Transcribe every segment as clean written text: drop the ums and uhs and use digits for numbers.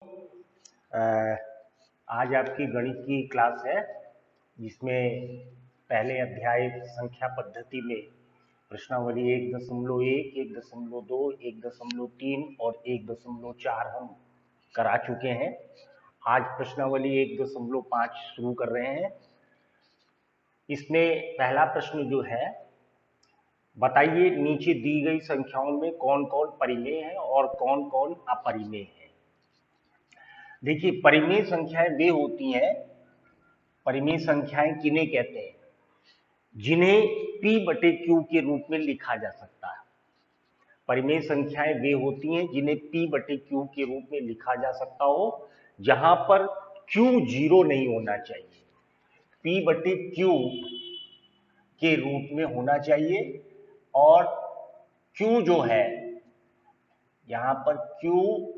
अ, आज आपकी गणित की क्लास है जिसमें पहले अध्याय संख्या पद्धति में प्रश्नावली 1.1, 1.2, 1.3 और 1.4 हम करा चुके हैं। आज प्रश्नावली 1.5 शुरू कर रहे हैं। इसमें पहला प्रश्न जो है, बताइए नीचे दी गई संख्याओं में कौन कौन परिमेय है और कौन कौन अपरिमेय है। देखिए, परिमेय संख्याएं वे होती हैं, परिमेय संख्याएं किन्हें कहते हैं, जिन्हें P बटे Q के रूप में लिखा जा सकता है। परिमेय संख्याएं वे होती हैं जिन्हें P बटे Q के रूप में लिखा जा सकता हो, जहां पर Q जीरो नहीं होना चाहिए, P बटे Q के रूप में होना चाहिए और Q जो है यहां पर Q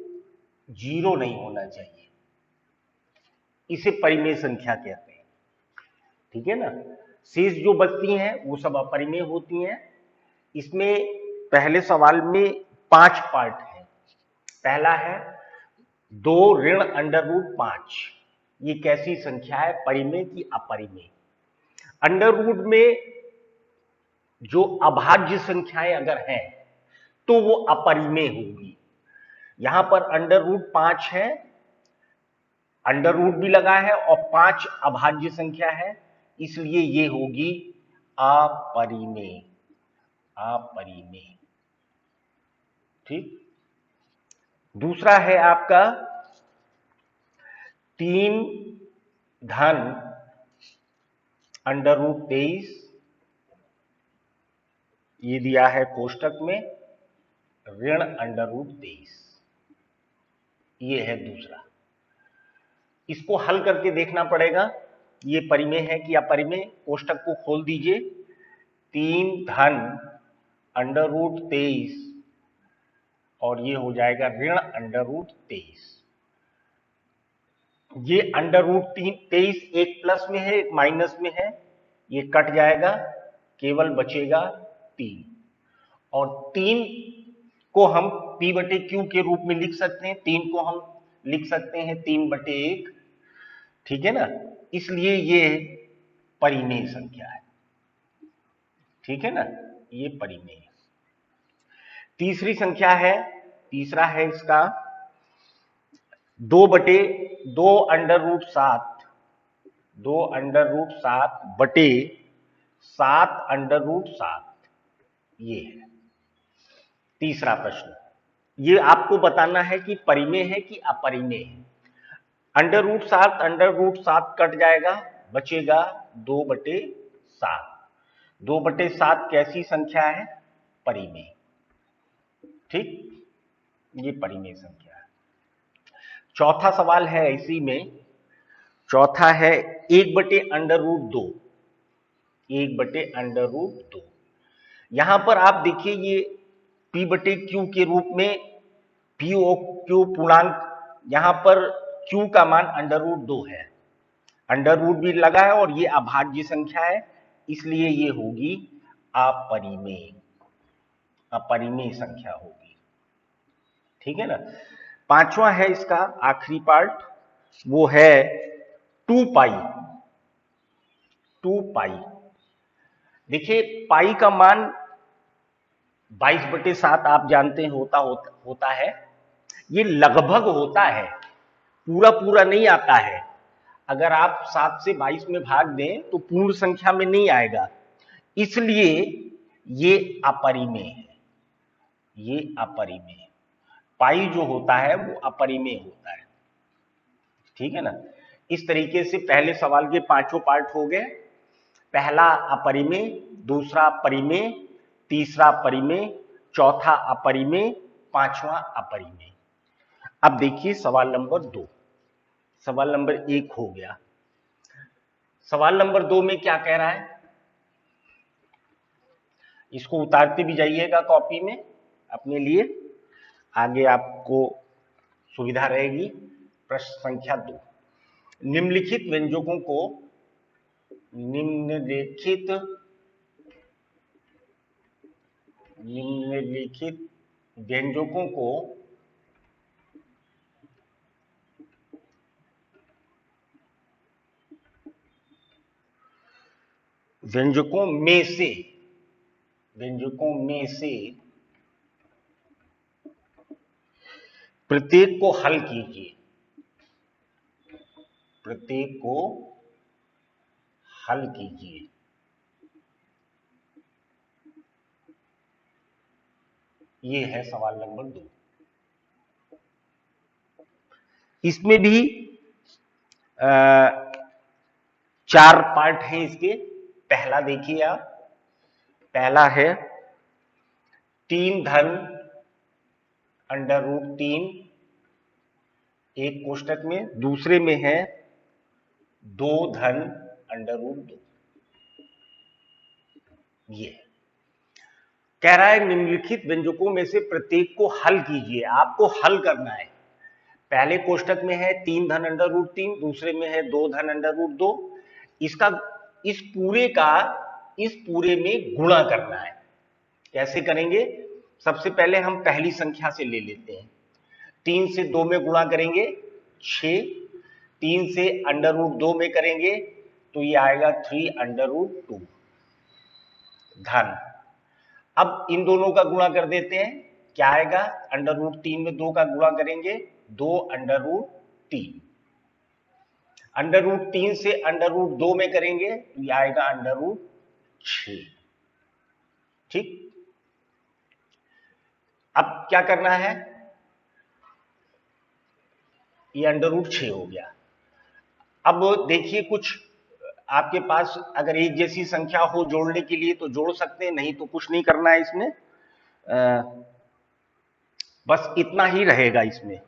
जीरो नहीं होना चाहिए। इसे परिमेय संख्या कहते हैं। ठीक है ना। शेष जो बचती हैं वो सब अपरिमेय होती हैं। इसमें पहले सवाल में 5 पार्ट है। पहला है 2 ऋण अंडर रूट 5। ये कैसी संख्या है, परिमेय की अपरिमेय। अंडर रूट में जो अभाज्य संख्याएं अगर हैं तो वो अपरिमेय होगी। यहां पर अंडर रूट 5 है, अंडर रूट भी लगा है और 5 अभाज्य संख्या है, इसलिए ये होगी अपरिमेय। अपरिमेय। ठीक। दूसरा है आपका 3 धन अंडर रूट 23। ये दिया है कोष्टक में ऋण अंडर रूट 23। ये है दूसरा। इसको हल करके देखना पड़ेगा ये परिमेय है कि अपरिमेय। कोष्टक को खोल दीजिए। 3 धन अंडर रूट 23 और ये हो जाएगा ऋण अंडर रूट 23। ये अंडर रूट 23 एक प्लस में है एक माइनस में है, ये कट जाएगा, केवल बचेगा 3। और 3 को हम P बटे Q के रूप में लिख सकते हैं। 3 को हम लिख सकते हैं 3 बटे 1। ठीक है ना। इसलिए ये परिमेय संख्या है। ठीक है ना, ये परिमेय है। तीसरी संख्या है, तीसरा है इसका 2 बटे 2 अंडर रूट 7, 2 अंडर रूट 7 बटे 7 अंडर रूट 7। ये है तीसरा प्रश्न। ये आपको बताना है कि परिमेय है कि अपरिमेय है। अंडर रूट 7 कट जाएगा, बचेगा 2 बटे 7। 2 बटे 7 कैसी संख्या है, परिमेय। ठीक, ये परिमेय संख्या है। चौथा सवाल है इसी में। चौथा है 1 बटे अंडर रूट 2। 1 बटे अंडर रूट 2। यहां पर आप देखिए ये P बटे Q के रूप में P और Q पूर्णांक, यहां पर Q का मान अंडर रूट 2 है, अंडर रूट भी लगा है और ये अभाज्य संख्या है, इसलिए ये होगी अपरिमेय। अपरिमेय संख्या होगी। ठीक है ना। पांचवा है इसका आखिरी पार्ट, वो है 2 पाई। 2 पाई। देखिए पाई का मान 22/7 आप जानते हैं होता है। ये लगभग होता है, पूरा पूरा नहीं आता है। अगर आप 7 से 22 में भाग दें तो पूर्ण संख्या में नहीं आएगा, इसलिए ये अपरिमेय है। ये अपरिमेय। पाई जो होता है वो अपरिमेय होता है। ठीक है ना। इस तरीके से पहले सवाल के पांचों पार्ट हो गए। पहला अपरिमेय, दूसरा परिमेय, तीसरा परिमेय, चौथा अपरिमेय, पांचवा अपरिमेय। अब देखिए सवाल नंबर 2। सवाल नंबर 1 हो गया। सवाल नंबर 2 में क्या कह रहा है, इसको उतारते भी जाइएगा कॉपी में अपने लिए, आगे आपको सुविधा रहेगी। प्रश्न संख्या 2। निम्नलिखित व्यंजकों को निम्नलिखित व्यंजकों को व्यंजकों में से, व्यंजकों में से प्रत्येक को हल कीजिए, प्रत्येक को हल कीजिए। ये है सवाल नंबर 2। इसमें भी 4 पार्ट हैं इसके। पहला देखिए आप, पहला है 3 धन √3 एक कोष्टक में, दूसरे में है 2 धन √2। ये कह रहा है निम्नलिखित व्यंजकों में से प्रत्येक को हल कीजिए। आपको हल करना है। पहले कोष्टक में है 3 धन √3, दूसरे में है 2 धन √2। इसका इस पूरे में गुणा करना है। कैसे करेंगे? सबसे पहले हम पहली संख्या से ले लेते हैं। 3 से 2 में गुणा करेंगे 6, 3 से √2 में करेंगे तो ये आएगा 3√2 धन। अब इन दोनों का गुणा कर देते हैं, क्या आएगा? √3 में 2 का गुणा करेंगे 2√3, √3 से √2 में करेंगे तो ये आएगा √6। ठीक, अब क्या करना है? ये √6 हो गया। अब देखिए, कुछ आपके पास अगर एक जैसी संख्या हो जोड़ने के लिए तो जोड़ सकते हैं, नहीं तो कुछ नहीं करना है इसमें। बस इतना ही रहेगा इसमें,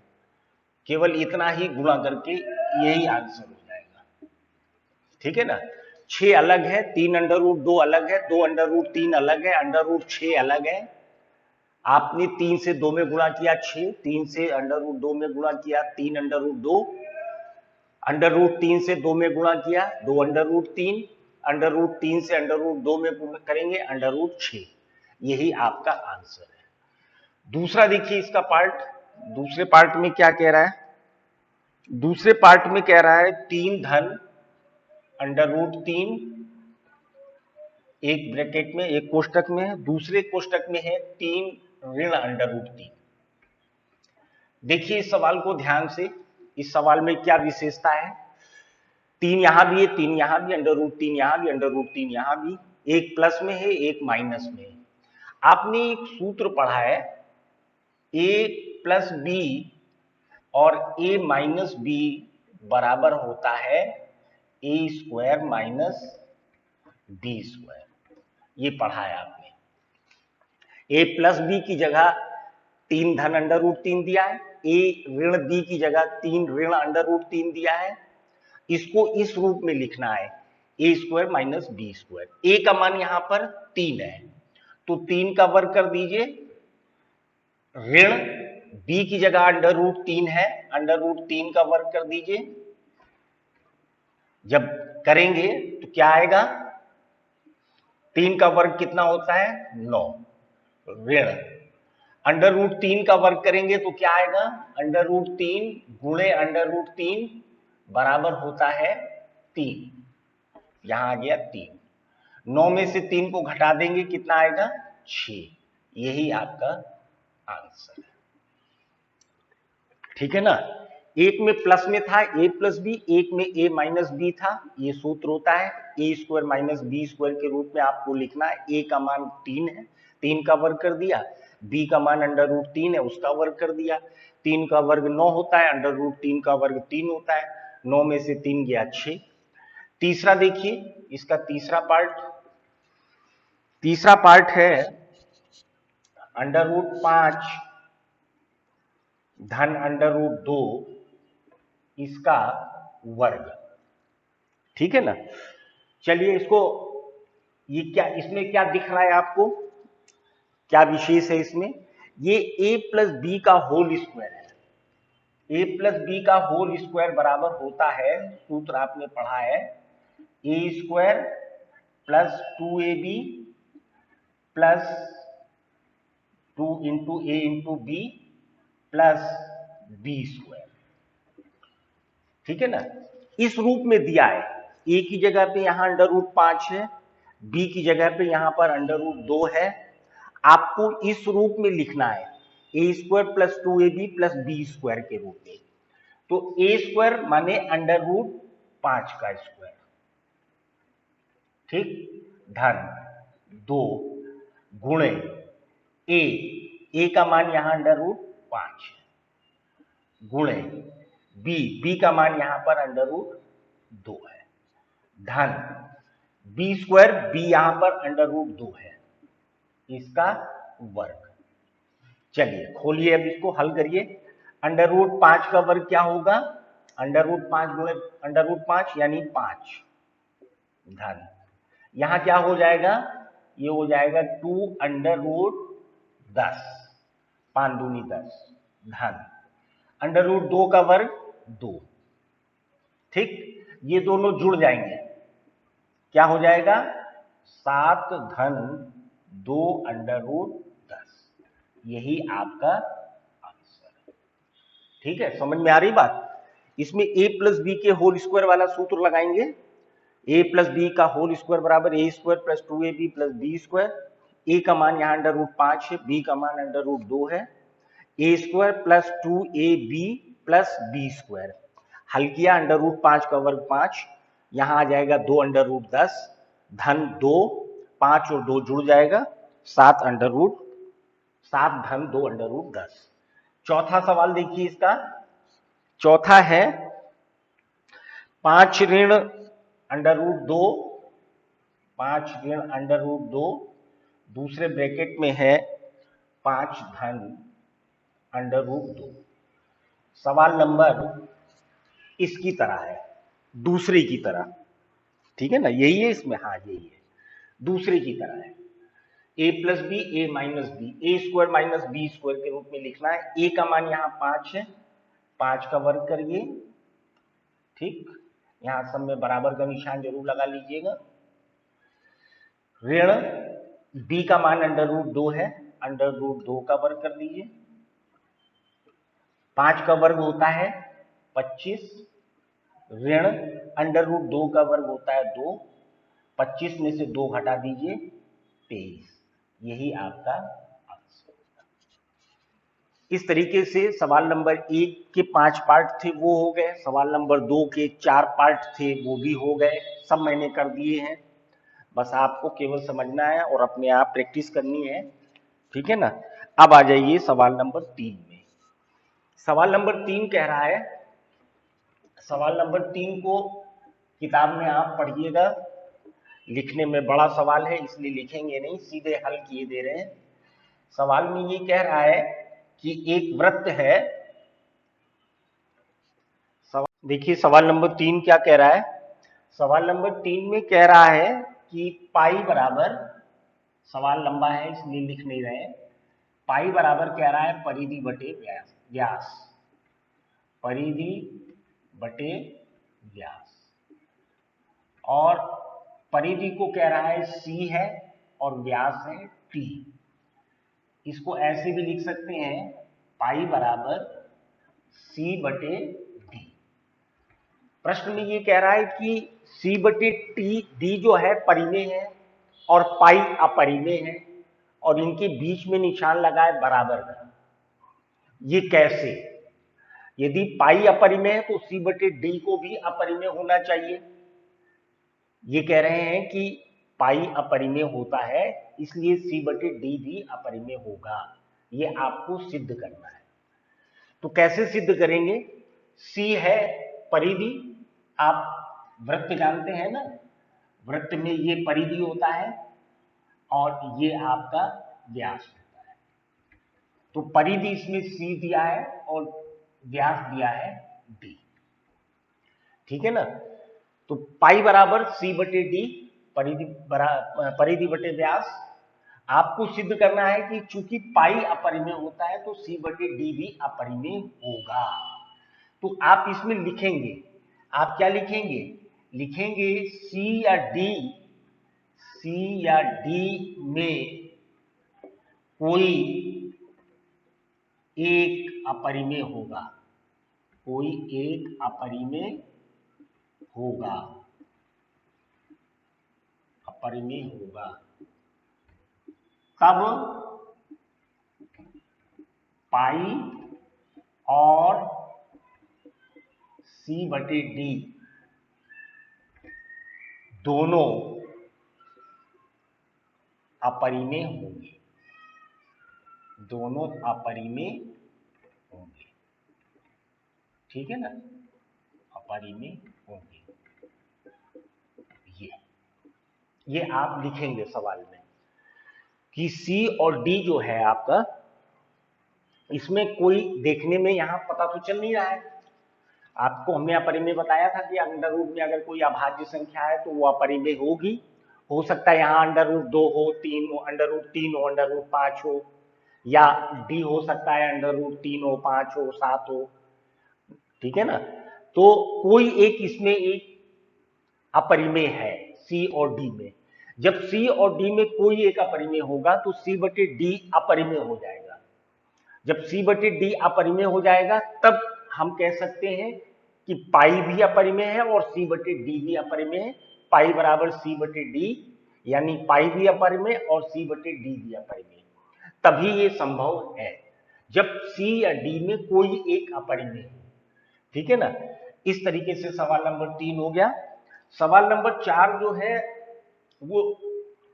केवल इतना ही गुणा करके यही आंसर हो जाएगा। ठीक है ना? 6 अलग है, 3√2 अलग है, 2√3 अलग है, √6 अलग है। आपने 3 से 2 में गुणा किया 6, 3 से √2 में गुणा किया 3√2, √3 से 2 में गुणा किया 2√3, √3 से √2 में करेंगे √6। यही आपका आंसर है। दूसरा देखिए इसका पार्ट, दूसरे पार्ट में क्या कह रहा है? दूसरे पार्ट में कह रहा है 3 धन √3 एक ब्रैकेट में, एक कोष्टक में है, दूसरे कोष्टक में है 3 ऋण √3। देखिए इस सवाल को ध्यान से, इस सवाल में क्या विशेषता है? 3 यहां भी है, 3 यहां भी, √3 यहां भी, √3 यहां भी, एक प्लस में है, एक माइनस में है। आपने एक सूत्र पढ़ा है, a + b और a - b बराबर होता है a² - b²। ये पढ़ा है आपने। a + b की जगह 3 धन √3 दिया है, a ऋण b की जगह 3 ऋण √3 दिया है। इसको इस रूप में लिखना है a² - b²। a का मान यहां पर 3 है तो 3 का वर्ग कर दीजिए, ऋण b की जगह √3 है, √3 का वर्ग कर दीजिए। जब करेंगे तो क्या आएगा? 3 का वर्ग कितना होता है? 9। ऋण √3 का वर्ग करेंगे तो क्या आएगा? √3 गुणे √3 बराबर होता है 3। यहां आ गया 3। 9 में से 3 को घटा देंगे, कितना आएगा? 6। यही आपका आंसर है। ठीक है ना? एक में प्लस में था a + b, एक में a - b था। ये सूत्र होता है a² - b² के रूप में आपको लिखना है। a का मान 3 है, 3 का वर्ग कर दिया, b का मान √3 है, उसका वर्ग कर दिया। 3 का वर्ग 9 होता है, √3 का वर्ग 3 होता है। 9 में से 3 गया 6। तीसरा देखिए, इसका तीसरा पार्ट है √5 धन √2 इसका वर्ग। ठीक है ना? चलिए इसको, ये क्या, इसमें क्या दिख रहा है आपको? क्या विशेष है इसमें? ये a + b का होल स्क्वायर है। a + b का होल स्क्वायर बराबर होता है, सूत्र आपने पढ़ा है, a² + 2ab + 2 × a × b + b²। ठीक है ना? इस रूप में दिया है। a की जगह पे यहां √5 है, b की जगह पे यहां पर √2 है। आपको इस रूप में लिखना है a² + 2ab + b² के रूप में। तो a² माने √5 का स्क्वायर, ठीक, धन 2 गुणे a का मान यहां √5 गुणे b का मान यहां पर √2 है, धन b² b यहां पर √2 है, इसका वर्ग। चलिए खोलिए, अब इसको हल करिए। √5 का वर्ग क्या होगा? √5 गुणे √5 यानी 5, धन यहां क्या हो जाएगा? ये हो जाएगा 2√10, 5 दूनी 10, धन √2 का वर्ग 2, ठीक, ये दोनों जुड़ जाएंगे, क्या हो जाएगा? 7 धन 2√10, यही आपका आंसर है। ठीक है, समझ में आ रही बात? इसमें a + b के होल स्क्वायर वाला सूत्र लगाएंगे। a + b का होल स्क्वायर बराबर a² + 2ab + b²। a का मान यहां √5 है, b का मान √2 है, a² + 2ab + b²। हल किया, √5 का वर्ग 5, यहां आ जाएगा 2√10, धन 2, 5 और 2 जुड़ जाएगा 7 धन 2√10। चौथा सवाल देखिए इसका। चौथा है 5 ऋण √2, 5 ऋण √2, दूसरे ब्रैकेट में है 5 धन √2। सवाल नंबर इसकी तरह है, दूसरे की तरह, ठीक है ना, यही है इसमें, हाँ यही है, दूसरे की तरह है। a + b a - b, a² - b² के रूप में लिखना है। a का मान यहां 5 है, 5 का वर्ग करिए, ठीक, यहां सब में बराबर का निशान जरूर लगा लीजिएगा। ऋण b का मान √2 है, √2 का वर्ग कर दीजिए। 5 का वर्ग होता है 25, ऋण √2 का वर्ग होता है 2, 25 में से 2 घटा दीजिए 23, यही आपका आंसर। इस तरीके से सवाल नंबर 1 के 5 पार्ट थे वो हो गए, सवाल नंबर 2 के 4 पार्ट थे वो भी हो गए, सब मैंने कर दिए हैं। बस आपको केवल समझना है और अपने आप प्रैक्टिस करनी है, ठीक है ना। अब आ जाइए सवाल नंबर 3 में। सवाल नंबर 3 कह रहा है, सवाल नंबर 3 को किताब में आप पढ़िएगा, लिखने में बड़ा सवाल है इसलिए लिखेंगे नहीं, सीधे हल किए दे रहे हैं। सवाल में ये कह रहा है कि एक वृत्त है, देखिए सवाल नंबर 3 क्या कह रहा है। सवाल नंबर 3 में कह रहा है कि पाई बराबर, सवाल लंबा है इसलिए लिख नहीं रहे, पाई बराबर कह रहा है परिधि बटे व्यास, परिधि बटे व्यास, और परिधि को कह रहा है c है और व्यास है t। इसको ऐसे भी लिख सकते हैं, पाई बराबर c बटे d। प्रश्न में ये कह रहा है कि c बटे d जो है परिमेय है और पाई अपरिमेय है, और इनके बीच में निशान लगा है बराबर का। ये कैसे? यदि पाई अपरिमेय है तो c बटे d को भी अपरिमेय होना चाहिए। ये कह रहे हैं कि पाई अपरिमेय होता है, इसलिए c बटे d भी अपरिमेय होगा, ये आपको सिद्ध करना है। तो कैसे सिद्ध करेंगे? c है परिधि, आप वृत्त जानते हैं ना, वृत्त में ये परिधि होता है और ये आपका व्यास होता है। तो परिधि इसमें c दिया है और व्यास दिया है d, ठीक है ना। तो पाई बराबर c बटे d, परिधि बटे व्यास। आपको सिद्ध करना है कि चूंकि पाई अपरिमेय होता है तो c बटे d भी अपरिमेय होगा। तो आप इसमें लिखेंगे, आप क्या लिखेंगे? लिखेंगे c या d में कोई एक अपरिमेय होगा, कोई एक अपरिमेय होगा, अपरिमेय होगा तब पाई और C/D दोनों अपरिमेय होंगे, दोनों अपरिमेय होंगे, ठीक है ना, अपरिमेय होंगे। ये आप लिखेंगे सवाल में कि C और D जो है आपका, इसमें कोई देखने में यहां पता तो चल नहीं रहा है। आपको हमने अपरिमेय बताया था कि अंडर रूट में अगर कोई अभाज्य संख्या है तो वो अपरिमेय होगी। हो सकता है यहाँ अंडर रूट 2 हो, 3 हो, अंडर रूट 3 हो, अंडर रूट 5 हो, या D हो सकता है अंडर रूट 3 हो, 5 हो, 7 हो, ठीक है ना। तो कोई एक इसमें एक अपरिमेय है C और D में। जब C और D में कोई एक अपरिमेय होगा तो C/D अपरिमेय हो जाएगा। जब C/D अपरिमेय हो जाएगा तब हम कह सकते हैं कि पाई भी अपरिमेय है और C/D भी अपरिमेय है। पाई बराबर C/D, यानी पाई भी अपरिमेय और C/D भी अपरिमेय। तभी ये संभव है जब C या D में कोई एक अपरिमेय हो, ठीक है ना। इस तरीके से सवाल नंबर 3 हो गया। सवाल नंबर 4 जो है वो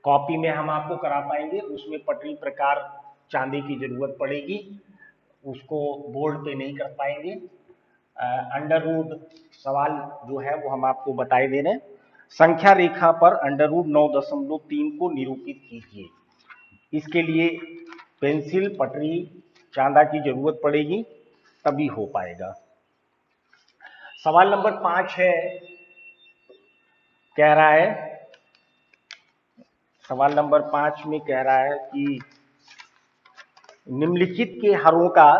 कॉपी में हम आपको करा पाएंगे, उसमें पटरी प्रकार चांदी की जरूरत पड़ेगी, उसको बोर्ड पे नहीं कर पाएंगे। अंडर रूट सवाल जो है वो हम आपको बताए दे रहे हैं। संख्या रेखा पर अंडर रूट 9.3 को निरूपित कीजिए। इसके लिए पेंसिल, पटरी, चांदा की जरूरत पड़ेगी, तभी हो पाएगा। सवाल नंबर 5 है, कह रहा है, सवाल नंबर 5 में कह रहा है कि निम्नलिखित के हरों का,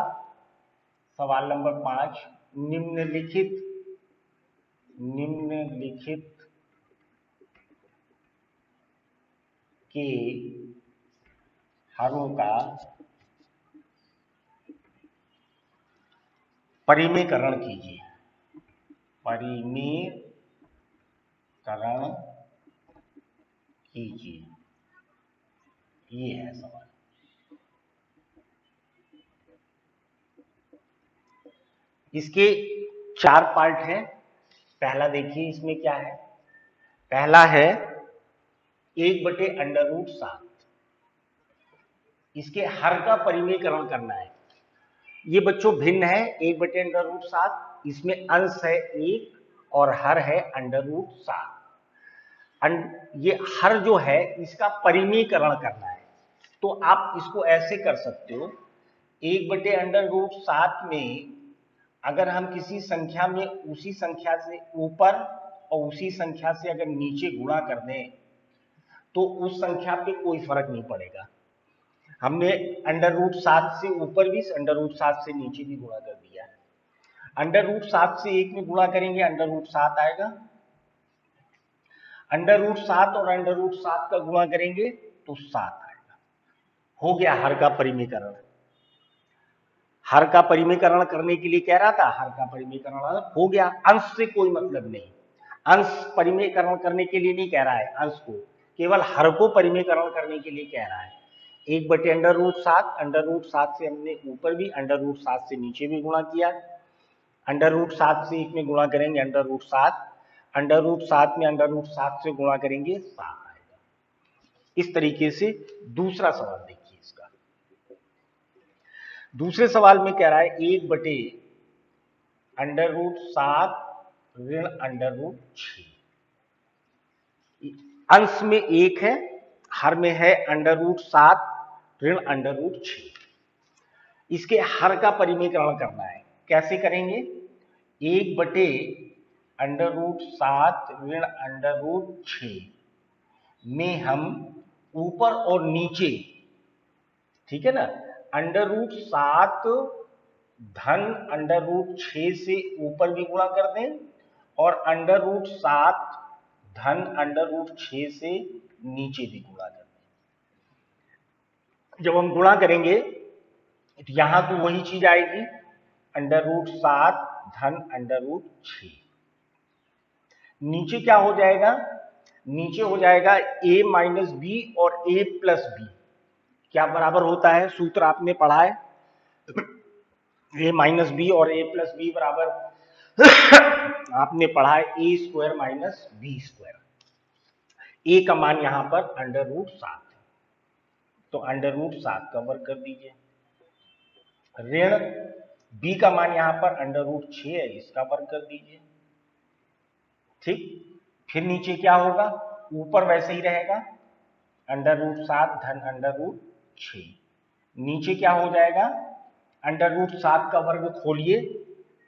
सवाल नंबर 5, निम्नलिखित के हरों का परिमेयकरण कीजिए। परिमेयकरण कीजिए, ये है सवाल। इसके 4 पार्ट हैं। पहला देखिए इसमें क्या है। पहला है 1/√7, इसके हर का परिमेयकरण करना है। ये बच्चों भिन्न है 1/√7, इसमें अंश है 1 और हर है √7। ये हर जो है इसका परिमेयकरण करना है। तो आप इसको ऐसे कर सकते हो, 1/√7 में अगर हम किसी संख्या में उसी संख्या से ऊपर और उसी संख्या से अगर नीचे गुणा कर दें तो उस संख्या पे कोई फर्क नहीं पड़ेगा। हमने √7 से ऊपर भी, √7 से नीचे भी गुणा कर दिया है। √7 से 1 में गुणा करेंगे √7 आएगा, √7 और √7 का गुणा करेंगे तो 7 आएगा। हो गया हर का परिमेयकरण। हर का परिमेयकरण करने के लिए कह रहा था, हर का परिमेयकरण हो गया। अंश से कोई मतलब नहीं, अंश परिमेयकरण करने के लिए नहीं कह रहा है, अंश को, केवल हर को परिमेयकरण करने के लिए कह रहा है। 1/√7, √7 से हमने ऊपर भी, √7 से नीचे भी गुणा किया। √7 से 1 में गुणा करेंगे √7, √7 में √7 से गुणा करेंगे 7 आएगा। इस तरीके से दूसरा सवाल देखिए इसका। दूसरे सवाल में कह रहा है 1/√7 ऋण √6। अंश में 1 है, हर में है √7 ऋण √6। इसके हर का परिमेयकरण करना है। कैसे करेंगे? 1/√7 ऋण √6 में हम ऊपर और नीचे, ठीक है ना, √7 धन √6 से ऊपर भी गुणा कर दें और √7 धन √6 से नीचे भी गुणा कर दें। जब हम गुणा करेंगे तो यहां तो वही चीज आएगी, √7 धन √6। नीचे क्या हो जाएगा? नीचे हो जाएगा a माइनस बी और a प्लस बी, क्या बराबर होता है, सूत्र आपने पढ़ा है, a माइनस बी और a प्लस बी बराबर आपने पढ़ा है ए स्क्वायर माइनस बी स्क्वायर। ए का मान यहां पर √7 है, तो √7 का वर्ग कर दीजिए। ऋण बी का मान यहां पर √6 है, इसका वर्ग कर दीजिए। ठीक, फिर नीचे क्या होगा, ऊपर वैसे ही रहेगा √7 धन √6, नीचे क्या हो जाएगा, √7 का वर्ग खोलिए,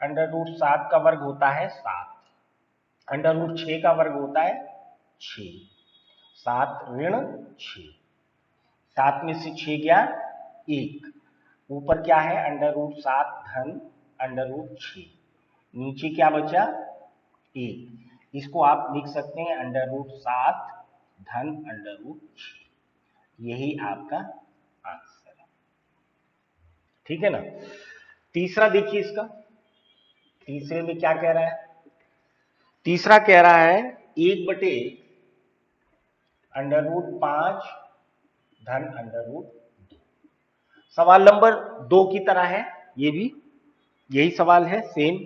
√7 का वर्ग होता है 7, √6 का वर्ग होता है 6, 7 ऋण 6, 7 में से 6 गया 1, ऊपर क्या है √7 धन √6, नीचे क्या बचा 1, इसको आप लिख सकते हैं √7 धन √6, यही आपका आंसर है। ठीक है ना। तीसरा देखिए इसका, तीसरे में क्या कह रहा है, तीसरा कह रहा है 1/5 धन √2। सवाल नंबर 2 की तरह है, ये भी यही सवाल है सेम।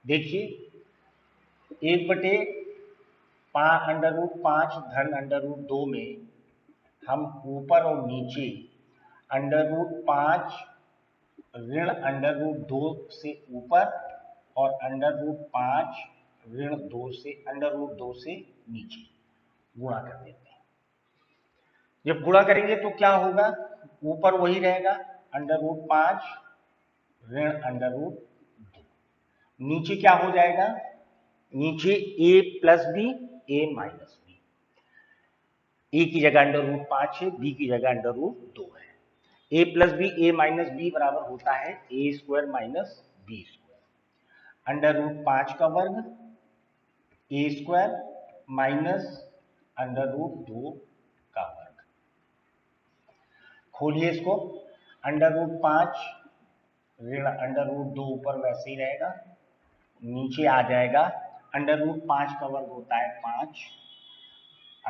देखिए 1/5 धन √2 में हम ऊपर और नीचे √5 ऋण √2 से ऊपर और √5 ऋण 2 से √2 से नीचे गुणा कर देते हैं। जब गुणा करेंगे तो क्या होगा, ऊपर वही रहेगा √5 ऋण √2, नीचे क्या हो जाएगा, नीचे a plus B a minus b, a की जगह √5 है, बी की जगह √2 है, a plus B a minus B बराबर होता है a square minus B square, √5 का वर्ग a स्क्वायर माइनस √2 का वर्ग, खोलिए इसको, √5 ऋण √2 ऊपर वैसे ही रहेगा, नीचे आ जाएगा √5 का वर्ग होता है 5,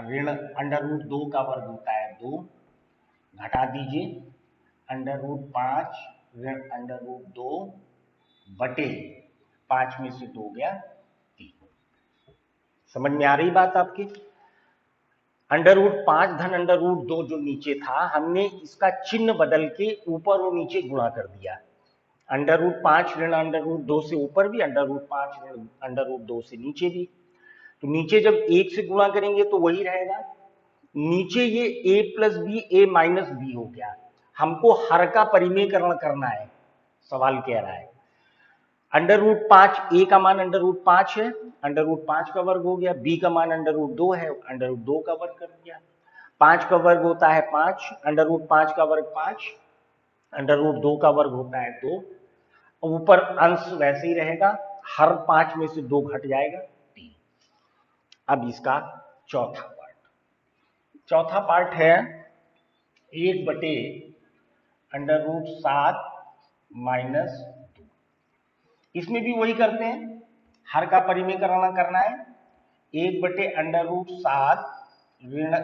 ऋण √2 का वर्ग होता है 2, घटा दीजिए √5 ऋण √2 बटे 5 में से 2 गया 3। समझ में आ रही बात आपकी। √5 धन √2 जो नीचे था, हमने इसका चिन्ह बदल के ऊपर और नीचे गुणा कर दिया, √5 ऋण √2 से ऊपर भी, √5 ऋण √2 से नीचे भी, तो नीचे जब 1 से गुणा करेंगे तो वही रहेगा, नीचे ये a plus B a minus B हो गया, हमको हर का परिमेयकरण करना है, सवाल कह रहा है √5 a का मान √5 है, √5 का वर्ग हो गया, b का मान √2 है, √2 का वर्ग कर दिया, 5 का वर्ग होता है 5, √5 का वर्ग 5, √2 का वर्ग होता है 2, ऊपर अंश वैसे ही रहेगा, हर 5 में से 2 घट जाएगा 3। अब इसका चौथा पार्ट है 1/√7 माइनस 2, इसमें भी वही करते हैं, हर का परिमेयकरण करना है, 1/√7 ऋण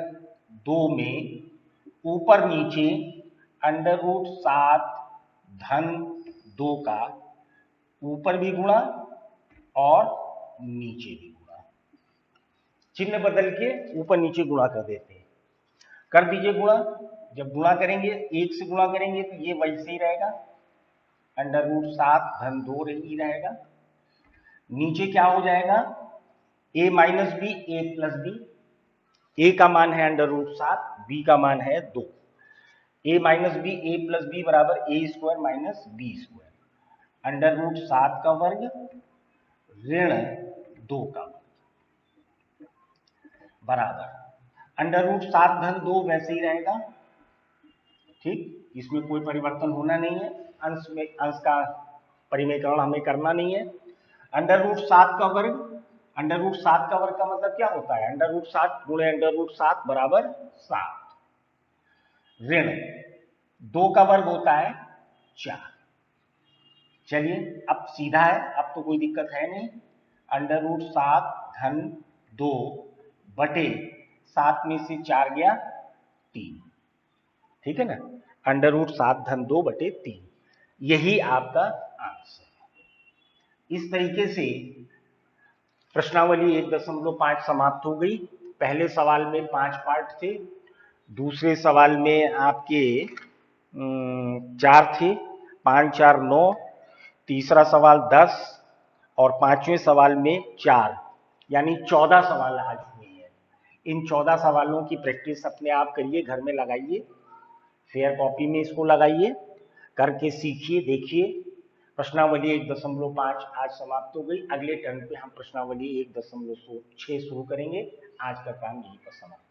2 में ऊपर नीचे √7 धन 2 का ऊपर भी गुणा और नीचे भी गुणा, चिन्ह बदल के ऊपर नीचे गुणा कर देते हैं, कर दीजिए गुणा। जब गुणा करेंगे 1 से गुणा करेंगे तो ये वैसे ही रहेगा, √7 धन 2 ही रहेगा, नीचे क्या हो जाएगा, a minus B a plus B, a का मान है √7, b का मान है 2, a minus B a plus B बराबर a square minus B square, √7 का वर्ग ऋण 2 का वर्ग बराबर √7 धन 2 वैसे ही रहेगा, ठीक, इसमें कोई परिवर्तन होना नहीं है, अंश का परिमेयकरण हमें करना नहीं है, √7 का वर्ग, √7 का वर्ग का मतलब क्या होता है, √7 गुणे √7 बराबर 7, ऋण 2 का वर्ग होता है 4। चलिए अब सीधा है, अब तो कोई दिक्कत है नहीं, √7 धन 2 बटे 7 में से 4 गया 3, ठीक है ना, √7-2 बटे 3, यही आपका आंसर है। इस तरीके से प्रश्नावली 1.5 समाप्त हो गई। पहले सवाल में 5 पार्ट थे, दूसरे सवाल में आपके 4 थे, 5 4 9, तीसरा सवाल 10 और पांचवें सवाल में 4, यानी 14 सवाल आज हुए हैं। इन 14 सवालों की प्रैक्टिस अपने आप करिए, घर में लगाइए, फेयर कॉपी में इसको लगाइए, करके सीखिए, देखिए। प्रश्नावली 1.5 आज समाप्त हो गई। अगले टर्न पे हम प्रश्नावली 1.6 शुरू करेंगे। आज का काम यहीं पर समाप्त।